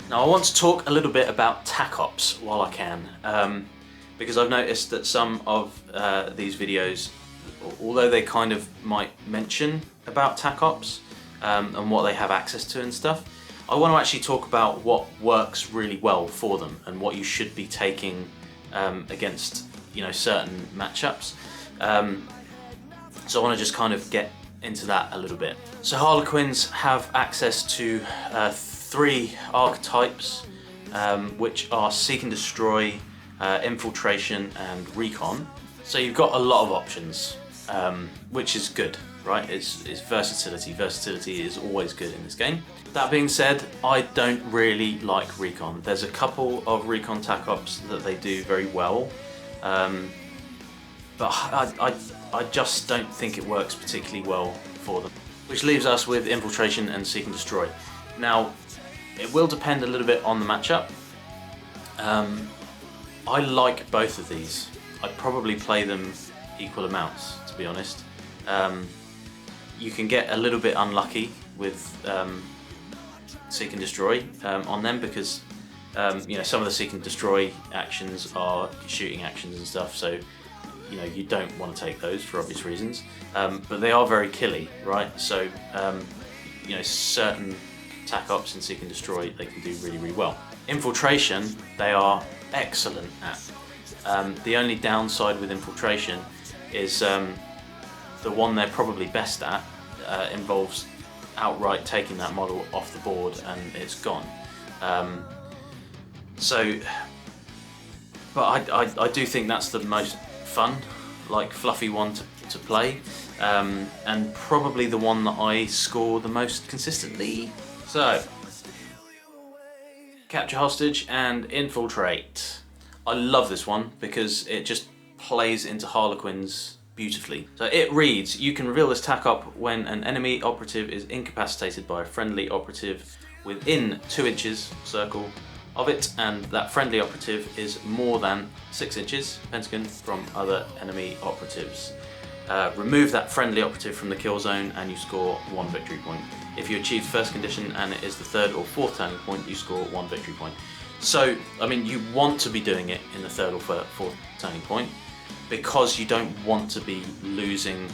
Now I want to talk a little bit about tac ops while I can, because I've noticed that some of these videos, although they kind of might mention about tac ops and what they have access to and stuff, I want to actually talk about what works really well for them and what you should be taking against certain matchups. So I want to just kind of get into that a little bit. So Harlequins have access to 3 archetypes, which are Seek and Destroy, Infiltration and Recon. So you've got a lot of options, which is good, right? It's versatility. Versatility is always good in this game. That being said, I don't really like Recon. There's a couple of Recon tac ops that they do very well, but I just don't think it works particularly well for them. Which leaves us with Infiltration and Seek and Destroy. Now, it will depend a little bit on the matchup. I like both of these. I'd probably play them equal amounts, to be honest. You can get a little bit unlucky with Seek and Destroy on them because some of the Seek and Destroy actions are shooting actions and stuff, so you don't want to take those for obvious reasons. But they are very killy, right? So certain tac ops in Seek and Destroy they can do really, really well. Infiltration they are excellent at. The only downside with Infiltration is the one they're probably best at involves outright taking that model off the board and it's gone. But I do think that's the most fun, like fluffy one to play, and probably the one that I score the most consistently. So, Capture Hostage and Infiltrate. I love this one because it just plays into Harlequins beautifully. So it reads, you can reveal this tac op when an enemy operative is incapacitated by a friendly operative within 2 inches circle of it, and that friendly operative is more than 6 inches pentagon from other enemy operatives. Remove that friendly operative from the kill zone and you score 1 victory point. If you achieve the first condition and it is the 3rd or 4th turning point, you score 1 victory point. So, I mean, you want to be doing it in the 3rd or 4th turning point because you don't want to be losing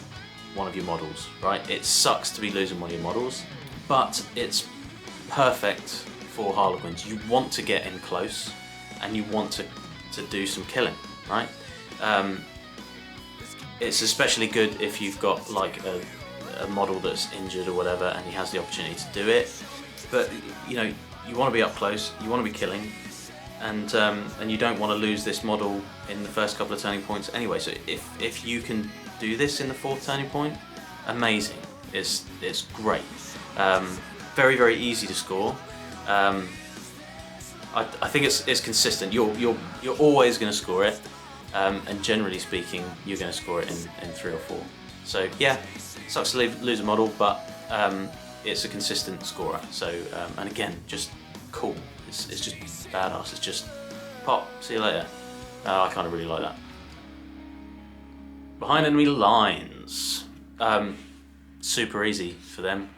one of your models, right? It sucks to be losing one of your models, but it's perfect for Harlequins. You want to get in close and you want to do some killing, right? It's especially good if you've got like a model that's injured or whatever and he has the opportunity to do it. But you want to be up close, you want to be killing, and you don't want to lose this model in the first couple of turning points anyway. So if you can do this in the 4th turning point, amazing. It's great. Very, very easy to score. I think it's consistent. You're always going to score it, and generally speaking, you're going to score it in 3 or 4. So yeah, sucks to lose a model, but it's a consistent scorer. So and again, just cool. It's just badass. It's just pop. See you later. I kind of really like that. Behind enemy lines, super easy for them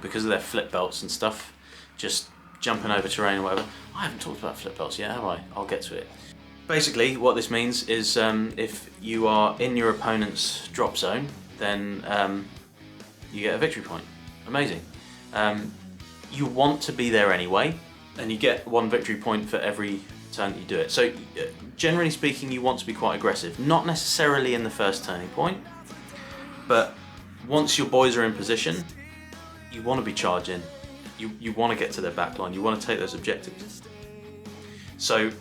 because of their flip belts and stuff. Just jumping over terrain or whatever. I haven't talked about flip belts yet, have I? I'll get to it. Basically, what this means is if you are in your opponent's drop zone, then you get a victory point. Amazing. You want to be there anyway, and you get 1 victory point for every turn that you do it. So, generally speaking, you want to be quite aggressive. Not necessarily in the first turning point, but once your boys are in position, you want to be charging. You want to get to their back line, you want to take those objectives. So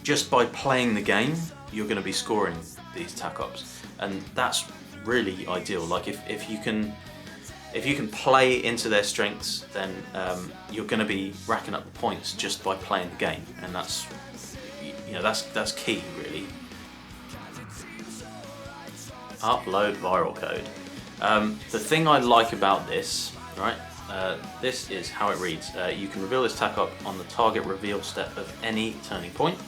just by playing the game, you're going to be scoring these tac ops, and that's really ideal. Like if you can play into their strengths, then you're going to be racking up the points just by playing the game, and that's key really. Upload viral code. The thing I like about this, right? This is how it reads. You can reveal this tac op on the target reveal step of any turning point.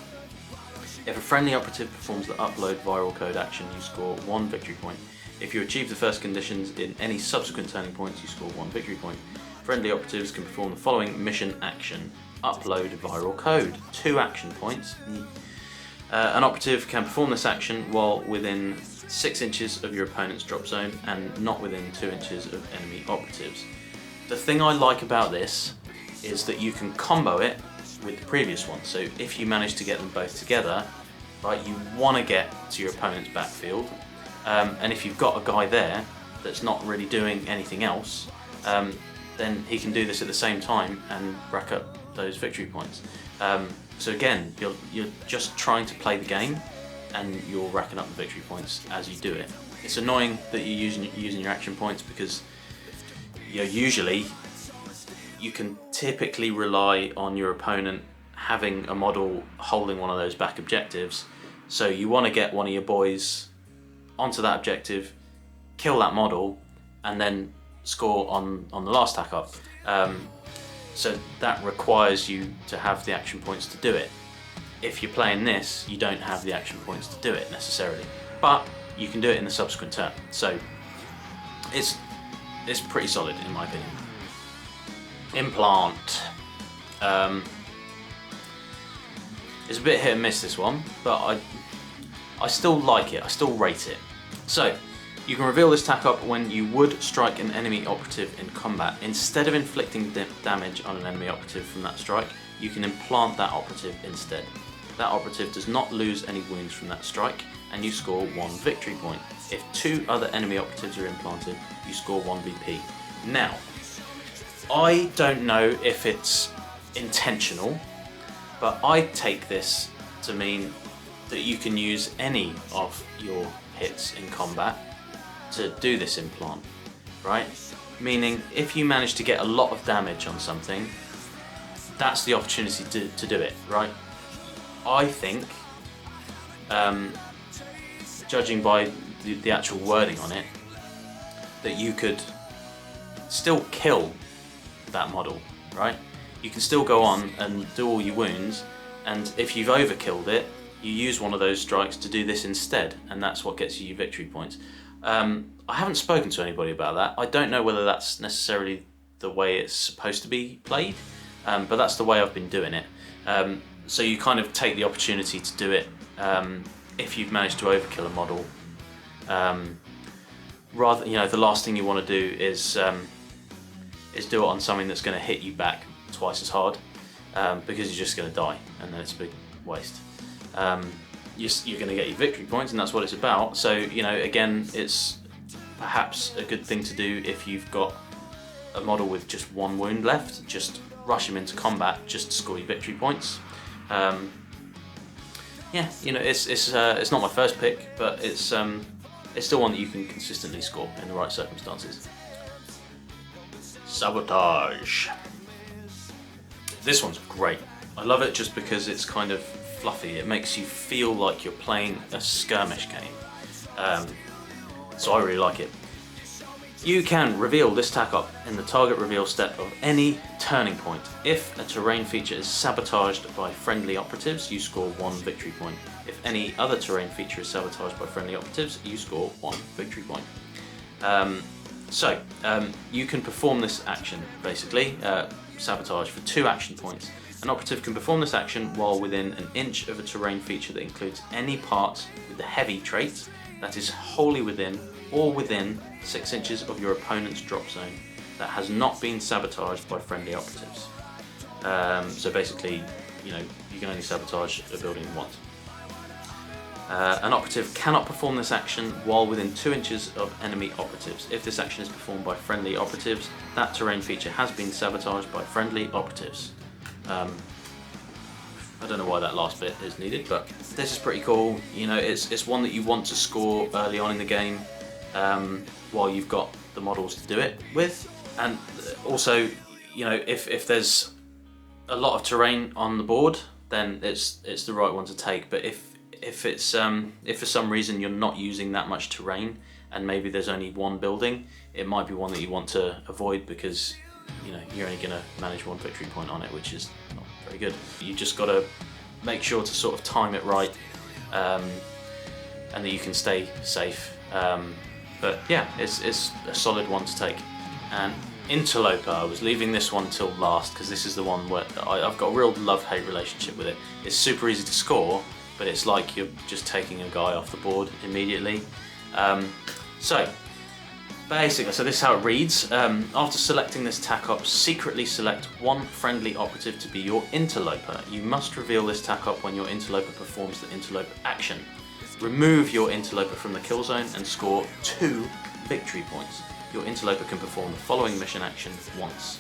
If a friendly operative performs the upload viral code action, you score 1 victory point. If you achieve the first conditions in any subsequent turning points, you score 1 victory point. friendly operatives can perform the following mission action. Upload viral code. 2 action points. An operative can perform this action while within 6 inches of your opponent's drop zone and not within 2 inches of enemy operatives. The thing I like about this is that you can combo it with the previous one. So if you manage to get them both together, right, you want to get to your opponent's backfield, and if you've got a guy there that's not really doing anything else, then he can do this at the same time and rack up those victory points. So again, you're just trying to play the game, and you're racking up the victory points as you do it. It's annoying that you're using your action points because usually you can typically rely on your opponent having a model holding one of those back objectives. So you want to get one of your boys onto that objective, kill that model, and then score on the last tack up. So that requires you to have the action points to do it. If you're playing this, you don't have the action points to do it necessarily, but you can do it in the subsequent turn. So it's pretty solid in my opinion. Implant. It's a bit hit and miss, this one, but I still like it, I still rate it. So, you can reveal this tack up when you would strike an enemy operative in combat. Instead of inflicting damage on an enemy operative from that strike, you can implant that operative instead. That operative does not lose any wounds from that strike, and you score 1 victory point. If 2 other enemy operatives are implanted, you score 1 VP. Now, I don't know if it's intentional, but I take this to mean that you can use any of your hits in combat to do this implant, right? Meaning, if you manage to get a lot of damage on something, that's the opportunity to do it, right? I think, judging by the actual wording on it, that you could still kill that model, right? You can still go on and do all your wounds, and if you've overkilled it, you use one of those strikes to do this instead, and that's what gets you your victory points. I haven't spoken to anybody about that. I don't know whether that's necessarily the way it's supposed to be played, but that's the way I've been doing it. So you kind of take the opportunity to do it if you've managed to overkill a model. Rather, the last thing you want to do is do it on something that's going to hit you back twice as hard, because you're just going to die, and then it's a big waste. You're going to get your victory points, and that's what it's about. So, again, it's perhaps a good thing to do if you've got a model with just 1 wound left. Just rush him into combat just to score your victory points. It's not my first pick, but it's still one that you can consistently score in the right circumstances. Sabotage. This one's great. I love it just because it's kind of fluffy. It makes you feel like you're playing a skirmish game. So I really like it. You can reveal this tack up in the target reveal step of any turning point. If a terrain feature is sabotaged by friendly operatives, you score 1 victory point. If any other terrain feature is sabotaged by friendly operatives, you score 1 victory point. You can perform this action, basically, sabotage, for 2 action points. An operative can perform this action while within an inch of a terrain feature that includes any part with the heavy trait that is wholly within or within 6 inches of your opponent's drop zone that has not been sabotaged by friendly operatives. So basically, you can only sabotage a building once. An operative cannot perform this action while within 2 inches of enemy operatives. If this action is performed by friendly operatives, that terrain feature has been sabotaged by friendly operatives. I don't know why that last bit is needed, but this is pretty cool. It's one that you want to score early on in the game, while you've got the models to do it with. And also, if there's a lot of terrain on the board, then it's the right one to take. But if for some reason you're not using that much terrain and maybe there's only 1 building, it might be one that you want to avoid because you're only going to manage 1 victory point on it, which is not very good. You just got to make sure to sort of time it right, and that you can stay safe. But yeah, it's a solid one to take. And Interloper, I was leaving this one till last because this is the one where I've got a real love-hate relationship with it. It's super easy to score, but it's like you're just taking a guy off the board immediately. So basically, so this is how it reads. After selecting this tack op, secretly select one friendly operative to be your interloper. You must reveal this tack op when your interloper performs the interloper action. Remove your interloper from the kill zone and score 2 victory points. Your interloper can perform the following mission action once.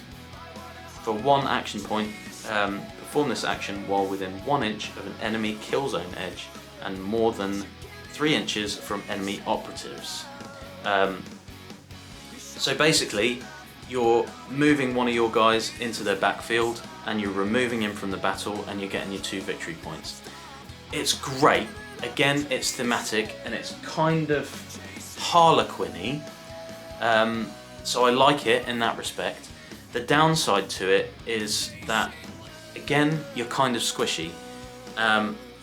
For 1 action point, perform this action while within 1 inch of an enemy kill zone edge and more than 3 inches from enemy operatives. So basically, you're moving one of your guys into their backfield and you're removing him from the battle and you're getting your 2 victory points. It's great. Again, it's thematic and it's kind of Harlequin-y. So I like it in that respect. The downside to it is that, again, you're kind of squishy.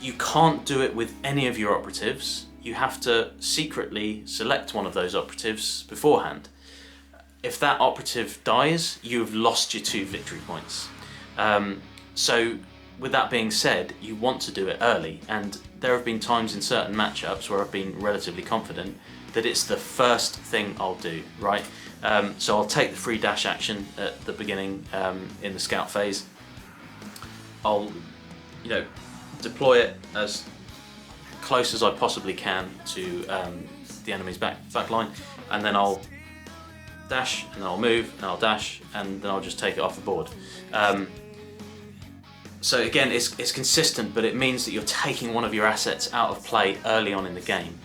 You can't do it with any of your operatives. You have to secretly select one of those operatives beforehand. If that operative dies, you've lost your 2 victory points. So with that being said, you want to do it early, and there have been times in certain matchups where I've been relatively confident that it's the first thing I'll do, right? So I'll take the free dash action at the beginning in the scout phase. I'll, deploy it as close as I possibly can to the enemy's back line, and then I'll dash, and then I'll move, and I'll dash, and then I'll just take it off the board. So again, it's consistent, but it means that you're taking one of your assets out of play early on in the game.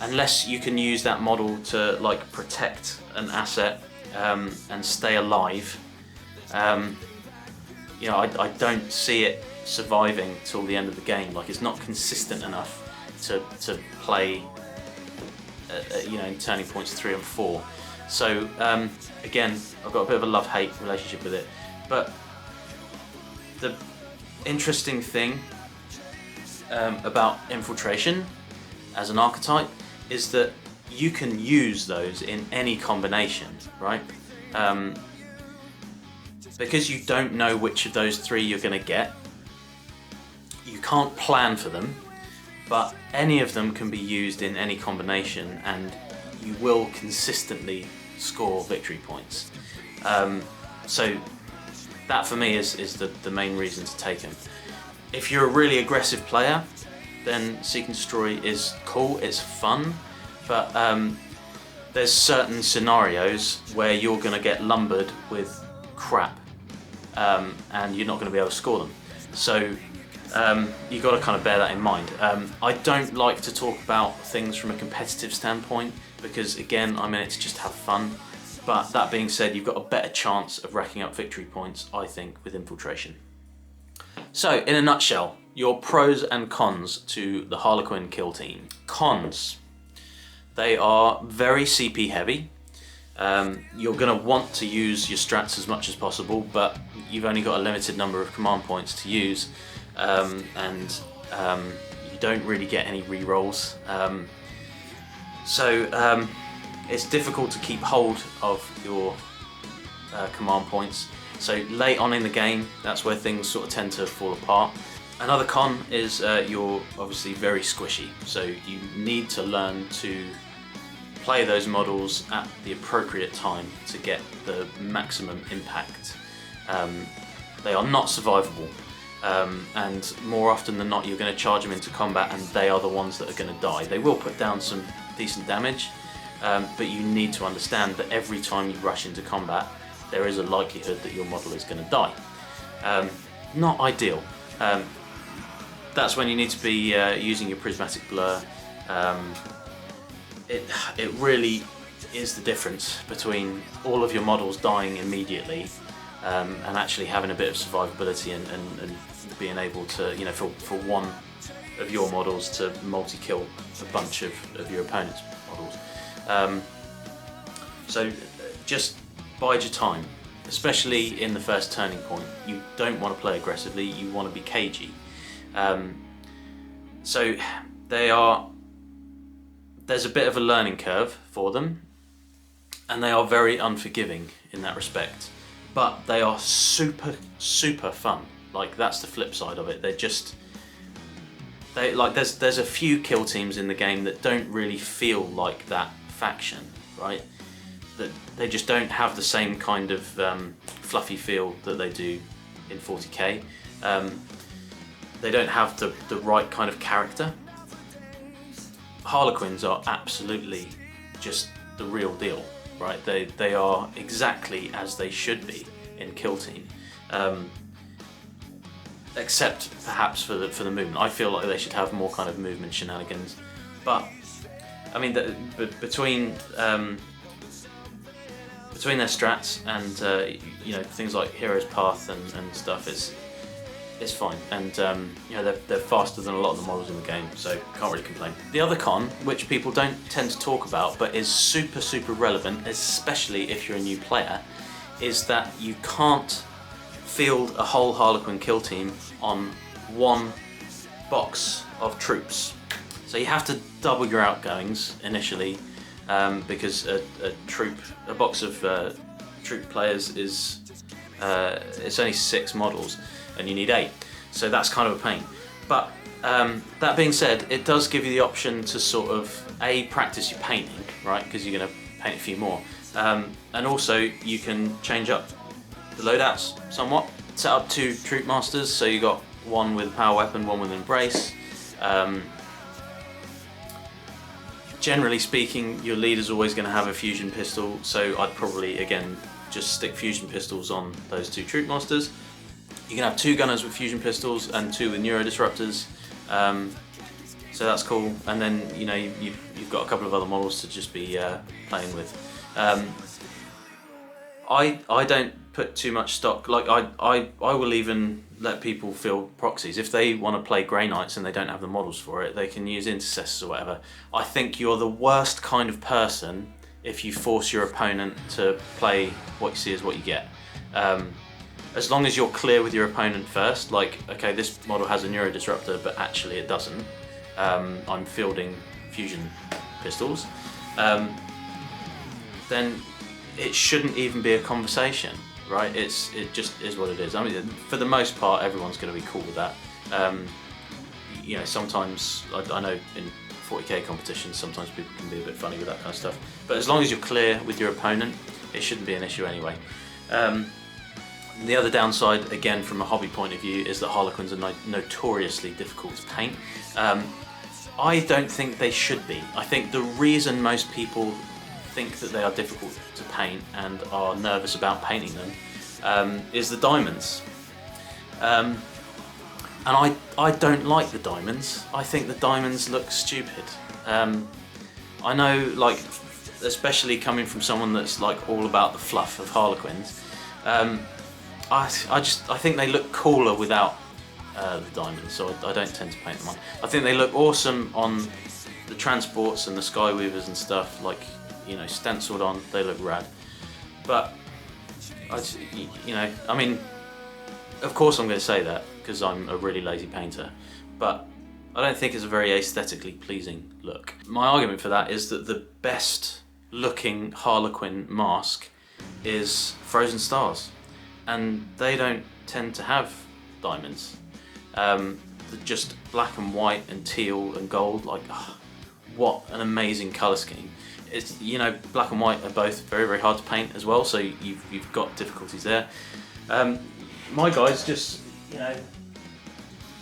Unless you can use that model to protect an asset and stay alive, I don't see it surviving till the end of the game. It's not consistent enough to play in turning points 3 and 4. So again, I've got a bit of a love-hate relationship with it. But the interesting thing about Infiltration as an archetype is that you can use those in any combination, right? Because you don't know which of those 3 you're going to get, you can't plan for them, but any of them can be used in any combination and you will consistently score victory points. So that for me is the main reason to take them. If you're a really aggressive player, then Seek and Destroy is cool, it's fun, but there's certain scenarios where you're going to get lumbered with crap and you're not going to be able to score them. So you've got to kind of bear that in mind. I don't like to talk about things from a competitive standpoint because, again, I'm in it to just have fun. But that being said, you've got a better chance of racking up victory points, I think, with Infiltration. So, in a nutshell, your pros and cons to the Harlequin kill team. Cons. They are very CP heavy. You're going to want to use your strats as much as possible, but you've only got a limited number of command points to use, and you don't really get any rerolls. So it's difficult to keep hold of your command points. So late on in the game, that's where things sort of tend to fall apart. Another con is you're obviously very squishy, so you need to learn to play those models at the appropriate time to get the maximum impact. They are not survivable, and more often than not you're going to charge them into combat and they are the ones that are going to die. They will put down some decent damage, but you need to understand that every time you rush into combat there is a likelihood that your model is going to die. Not ideal. That's when you need to be using your prismatic blur. It really is the difference between all of your models dying immediately and actually having a bit of survivability and being able to, for one of your models to multi-kill a bunch of your opponent's models. So just bide your time, especially in the first turning point. You don't want to play aggressively, you want to be cagey. So there's a bit of a learning curve for them. and they are very unforgiving in that respect, but they are super fun. Like, that's the flip side of it. There's a few kill teams in the game that don't really feel like that faction, right? That they just don't have the same kind of fluffy feel that they do in 40k. They don't have the right kind of character. Harlequins are absolutely just the real deal, right? They are exactly as they should be in kill team, except perhaps for the movement. I feel like they should have more kind of movement shenanigans, but I mean, between their strats and you know, things like Hero's Path and stuff, it's fine, and you know, they're faster than a lot of the models in the game, so can't really complain. The other con, which people don't tend to talk about but is super relevant, especially if you're a new player, is that you can't field a whole Harlequin kill team on one box of troops. So you have to double your outgoings initially, because a box of troop players is it's only 6 models, and you need 8, so that's kind of a pain. But that being said, it does give you the option to sort of practice your painting, right? Because you're going to paint a few more, and also you can change up the loadouts somewhat. Set up 2 troop masters, so you got one with power weapon, one with embrace. Generally speaking, your leader's always going to have a fusion pistol, so I'd probably again just stick fusion pistols on those 2 troop masters. You can have 2 gunners with fusion pistols and 2 with neuro disruptors, so that's cool. And then, you know, you've got a couple of other models to just be playing with. I don't put too much stock. Like, I will even let people field proxies if they want to play Grey Knights and they don't have the models for it. They can use intercessors or whatever. I think you're the worst kind of person if you force your opponent to play what you see as what you get. As long as you're clear with your opponent first, like, okay, this model has a neuro disruptor, but actually it doesn't. I'm fielding fusion pistols. Then it shouldn't even be a conversation, right? It just is what it is. I mean, for the most part, everyone's going to be cool with that. You know, sometimes I know in 40k competitions, sometimes people can be a bit funny with that kind of stuff. But as long as you're clear with your opponent, it shouldn't be an issue anyway. The other downside, again from a hobby point of view, is that Harlequins are notoriously difficult to paint. I don't think they should be. I think the reason most people think that they are difficult to paint and are nervous about painting them is the diamonds. And I don't like the diamonds. I think the diamonds look stupid. I know, like, especially coming from someone that's like all about the fluff of Harlequins, I think they look cooler without the diamonds, so I don't tend to paint them on. I think they look awesome on the transports and the Skyweavers and stuff, like, you know, stenciled on, they look rad. But you know, I mean, of course I'm going to say that because I'm a really lazy painter, but I don't think it's a very aesthetically pleasing look. My argument for that is that the best looking Harlequin mask is Frozen Stars, and they don't tend to have diamonds. They're just black and white and teal and gold. Like, oh, what an amazing colour scheme. It's, you know, black and white are both very hard to paint as well, so you've got difficulties there. My guys just, you know,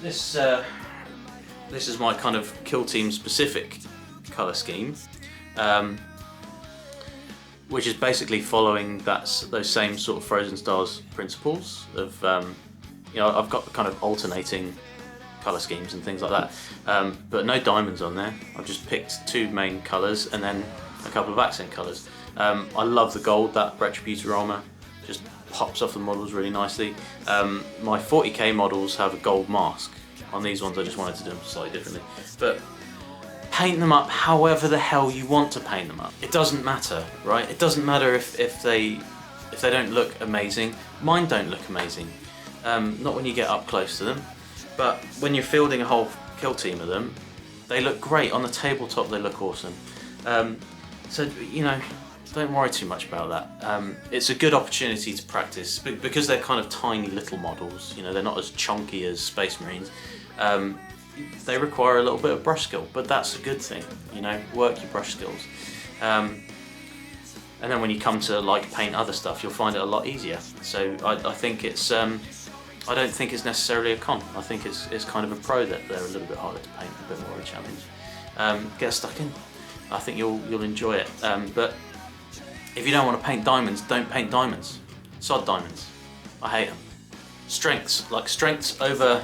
this is my kind of kill team specific colour scheme, which is basically following those same sort of Frozen Stars principles of, you know, I've got kind of alternating colour schemes and things like that, but no diamonds on there. I've just picked 2 main colours and then a couple of accent colours. I love the gold. That Retributor armour just pops off the models really nicely. My 40k models have a gold mask. On these ones I just wanted to do them slightly differently. But paint them up however the hell you want to paint them up. It doesn't matter, right? It doesn't matter if they don't look amazing. Mine don't look amazing. Not when you get up close to them. But when you're fielding a whole kill team of them, they look great. On the tabletop they look awesome. So, you know, don't worry too much about that. It's a good opportunity to practice because they're kind of tiny little models. You know, they're not as chunky as Space Marines. They require a little bit of brush skill, but that's a good thing. You know, work your brush skills. And then when you come to like paint other stuff, you'll find it a lot easier. So I think it's I don't think it's necessarily a con. I think it's kind of a pro that they're a little bit harder to paint, a bit more of a challenge. Get stuck in. I think you'll enjoy it. But if you don't want to paint diamonds, don't paint diamonds. Sod diamonds. I hate them. Strengths, like strengths over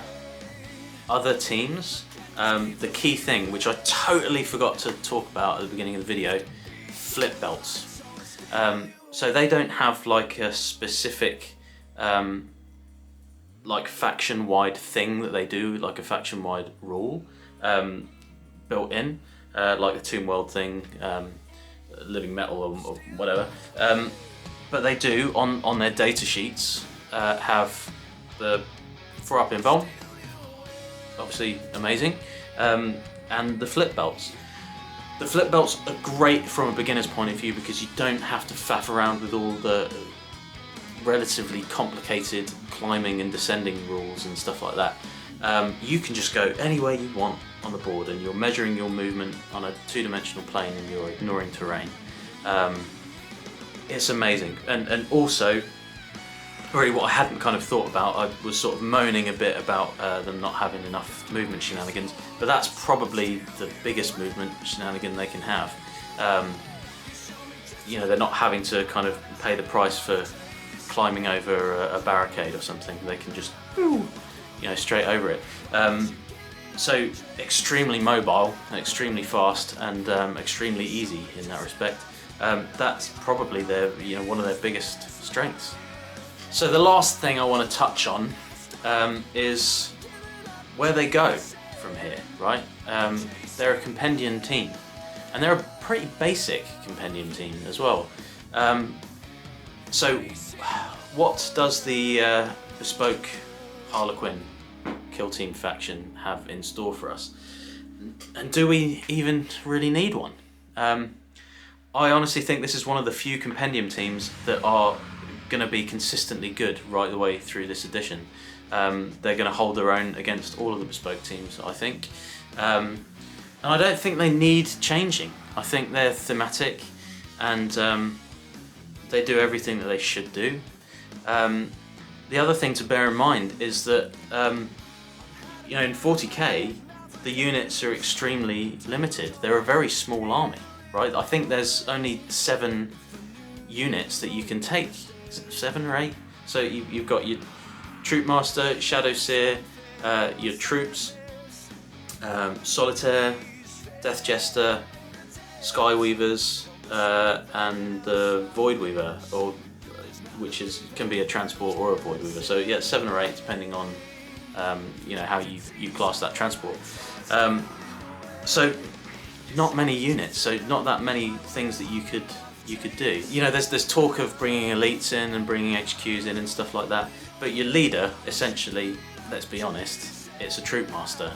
other teams. The key thing, which I totally forgot to talk about at the beginning of the video, flip belts. So they don't have like a specific like faction-wide thing that they do, like a faction-wide rule built in, like the Tomb World thing, Living Metal or whatever. But they do on their data sheets have the 4-up invuln, obviously amazing, and the flip belts. The flip belts are great from a beginner's point of view because you don't have to faff around with all the relatively complicated climbing and descending rules and stuff like that. You can just go anywhere you want on the board and you're measuring your movement on a two-dimensional plane and you're ignoring terrain. It's amazing. And also, really what I hadn't kind of thought about, I was sort of moaning a bit about them not having enough movement shenanigans, but that's probably the biggest movement shenanigan they can have. You know, they're not having to kind of pay the price for climbing over a barricade or something. They can just, you know, straight over it. So extremely mobile, extremely fast, and extremely easy in that respect. That's probably their, you know, one of their biggest strengths. So the last thing I want to touch on is where they go from here, right? They're a Compendium team, and they're a pretty basic Compendium team as well. So what does the bespoke Harlequin kill team faction have in store for us? And do we even really need one? I honestly think this is one of the few Compendium teams that are going to be consistently good right the way through this edition. They're going to hold their own against all of the bespoke teams, I think. And I don't think they need changing. I think they're thematic and they do everything that they should do. The other thing to bear in mind is that you know, in 40k the units are extremely limited. They're a very small army, right? I think there's only 7 units that you can take. 7 or 8. So you've got your Troupe Master, Shadow Seer, your Troupes, Solitaire, Death Jester, Skyweavers, and the Void Weaver, or which can be a transport or a Void Weaver. So yeah, 7 or 8 depending on you know, how you class that transport. So not many units, so not that many things that you could do. You know, there's talk of bringing elites in and bringing HQs in and stuff like that, but your leader, essentially, let's be honest, it's a Troupe Master.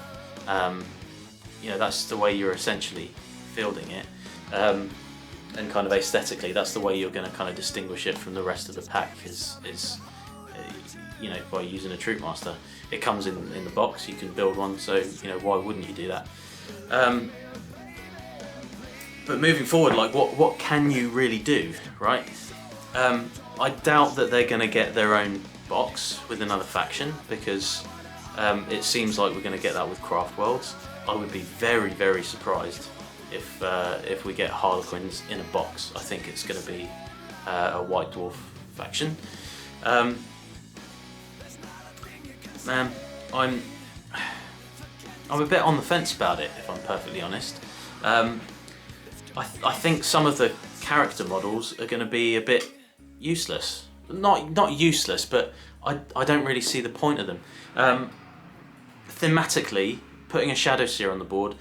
You know, that's the way you're essentially fielding it, and kind of aesthetically, that's the way you're going to kind of distinguish it from the rest of the pack is you know, by using a Troupe Master. It comes in the box, you can build one, so you know, why wouldn't you do that? But moving forward, like what can you really do, right? I doubt that they're going to get their own box with another faction because it seems like we're going to get that with Craft Worlds. I would be very, very surprised if we get Harlequins in a box. I think it's going to be a White Dwarf faction. Man, I'm a bit on the fence about it, if I'm perfectly honest. I think some of the character models are going to be a bit useless. Not useless, but I don't really see the point of them. Thematically, putting a Shadow Seer on the board,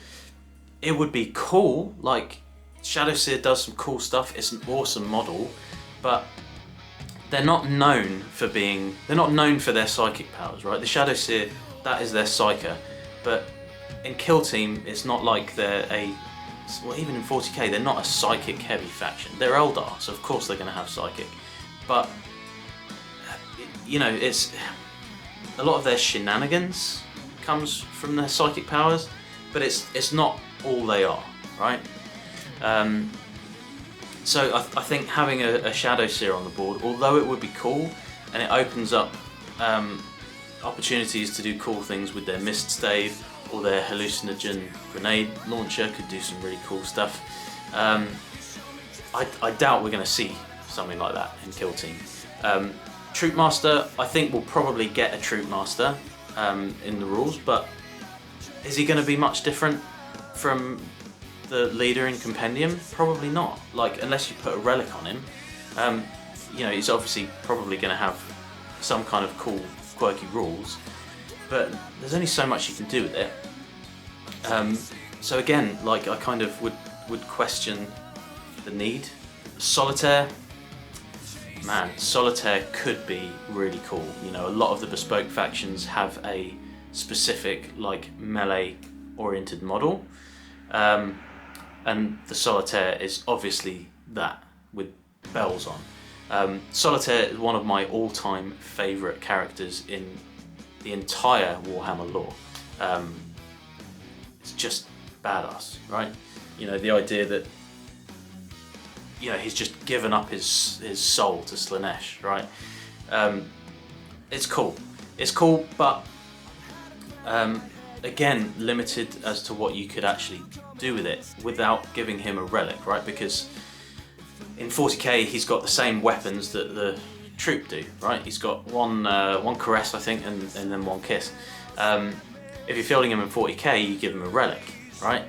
it would be cool. Like, Shadow Seer does some cool stuff. It's an awesome model, but they're not known for their psychic powers, right? The Shadow Seer, that is their psyker, but in Kill Team, it's not like they're a well, even in 40k, they're not a psychic heavy faction. They're Eldar, so of course they're going to have psychic. But, you know, it's a lot of their shenanigans comes from their psychic powers, but it's not all they are, right? So I think having a Shadow Seer on the board, although it would be cool, and it opens up opportunities to do cool things with their Mist Stave, or their hallucinogen grenade launcher could do some really cool stuff. I doubt we're going to see something like that in Kill Team. Troupe Master, I think we'll probably get a Troupe Master in the rules, but is he going to be much different from the leader in Compendium? Probably not. Like, unless you put a relic on him, you know, he's obviously probably going to have some kind of cool, quirky rules, but there's only so much you can do with it. So again, like, I kind of would question the need. Solitaire, man, Solitaire could be really cool. You know, a lot of the bespoke factions have a specific, like, melee oriented model. And the Solitaire is obviously that, with bells on. Solitaire is one of my all-time favourite characters in the entire Warhammer lore. It's just badass, right? You know, the idea that, you know, he's just given up his soul to Slaanesh, right? It's cool. It's cool, but again, limited as to what you could actually do with it without giving him a relic, right? Because in 40k he's got the same weapons that the Troupe do, right? He's got one caress, I think, and then one kiss. If you're fielding him in 40k, you give him a relic, right?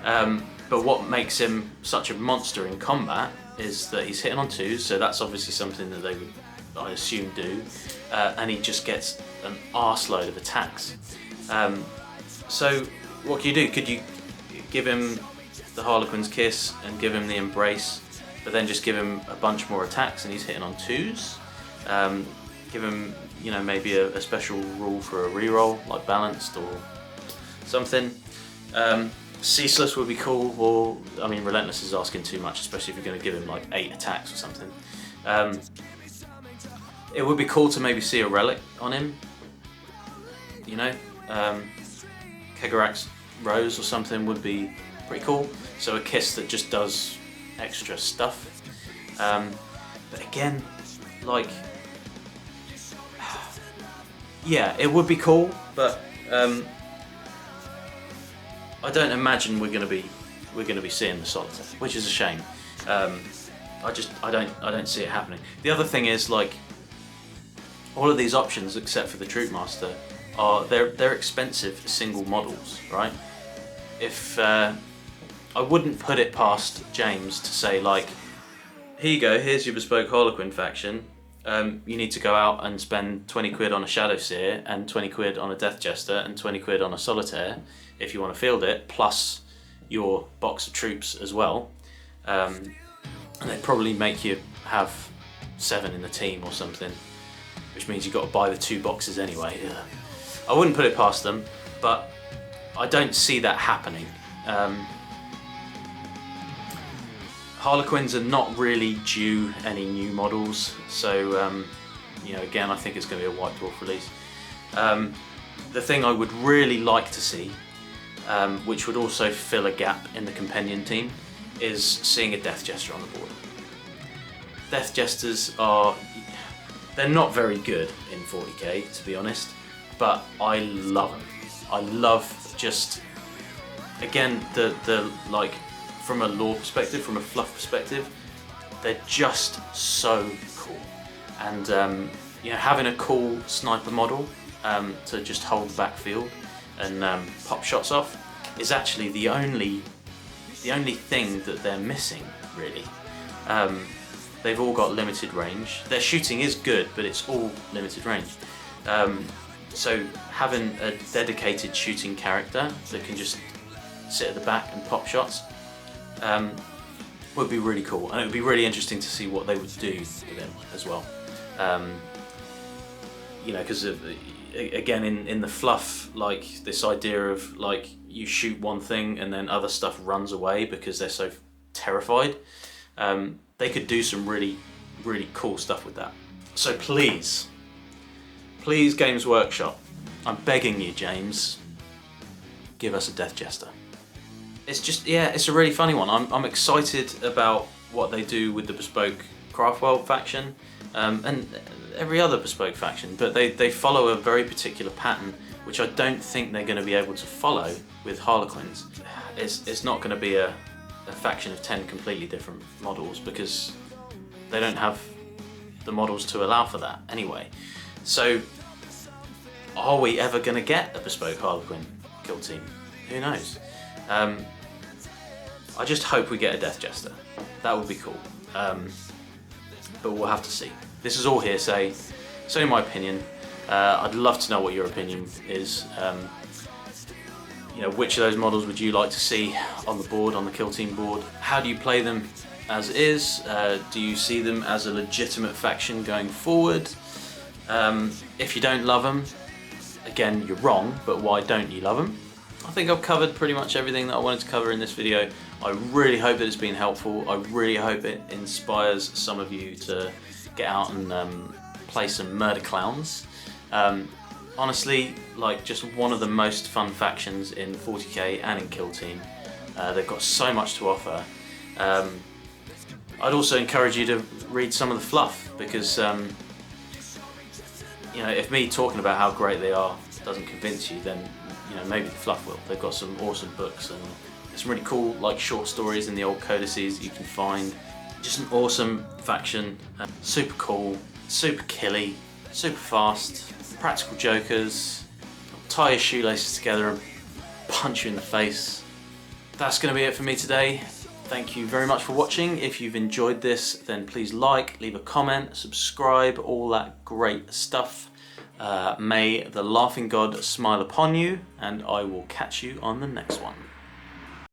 But what makes him such a monster in combat is that he's hitting on 2s, so that's obviously something that they would, I assume, do, and he just gets an arseload of attacks. So what can you do? Could you give him the Harlequin's Kiss and give him the Embrace, but then just give him a bunch more attacks and he's hitting on 2s? Give him, you know, maybe a special rule for a reroll, like Balanced or something. Ceaseless would be cool, or, I mean, Relentless is asking too much, especially if you're going to give him like 8 attacks or something. It would be cool to maybe see a relic on him, you know. Kegarak's Rose or something would be pretty cool. So a kiss that just does extra stuff. But again, like, yeah, it would be cool, but I don't imagine we're gonna be seeing the Solitaire, which is a shame. I don't see it happening. The other thing is, like, all of these options except for the Troupe Master they're expensive single models, right? If I wouldn't put it past James to say, like, here you go, here's your bespoke Harlequin faction. You need to go out and spend 20 quid on a Shadow Seer and 20 quid on a Death Jester and 20 quid on a Solitaire if you want to field it, plus your box of troops as well. And they'd probably make you have 7 in the team or something, which means you've got to buy the 2 boxes anyway. Ugh. I wouldn't put it past them, but I don't see that happening. Harlequins are not really due any new models, so you know, again, I think it's going to be a White Dwarf release. The thing I would really like to see, which would also fill a gap in the Compendium team, is seeing a Death Jester on the board. Death Jesters they're not very good in 40k, to be honest, but I love them. I love just, again, the like, from a lore perspective, from a fluff perspective, they're just so cool. And you know, having a cool sniper model to just hold the backfield and pop shots off is actually the only thing that they're missing, really. They've all got limited range. Their shooting is good, but it's all limited range. So having a dedicated shooting character that can just sit at the back and pop shots would be really cool, and it would be really interesting to see what they would do with him as well. You know, because again, in the fluff, like, this idea of, like, you shoot one thing and then other stuff runs away because they're so terrified. They could do some really, really cool stuff with that. So please, Games Workshop, I'm begging you, James, give us a Death Jester. It's just, yeah, it's a really funny one. I'm excited about what they do with the bespoke Craftworld faction and every other bespoke faction, but they follow a very particular pattern which I don't think they're going to be able to follow with Harlequins. It's not going to be a faction of 10 completely different models because they don't have the models to allow for that anyway. So are we ever going to get a bespoke Harlequin kill team? Who knows? I just hope we get a Death Jester. That would be cool. But we'll have to see. This is all hearsay. It's only my opinion. I'd love to know what your opinion is. You know, which of those models would you like to see on the board, on the kill team board? How do you play them as is? Do you see them as a legitimate faction going forward? If you don't love them, again, you're wrong, but why don't you love them? I think I've covered pretty much everything that I wanted to cover in this video. I really hope that it's been helpful. I really hope it inspires some of you to get out and play some murder clowns. Honestly, like, just one of the most fun factions in 40k and in Kill Team. They've got so much to offer. I'd also encourage you to read some of the fluff because you know, if me talking about how great they are doesn't convince you, then you know, maybe the fluff will. They've got some awesome books and some really cool, like, short stories in the old codices you can find. Just an awesome faction, super cool, super killy, super fast, practical jokers, tie your shoelaces together and punch you in the face. That's going to be it for me today. Thank you very much for watching. If you've enjoyed this, then please like, leave a comment, subscribe, all that great stuff. May the laughing God smile upon you, and I will catch you on the next one.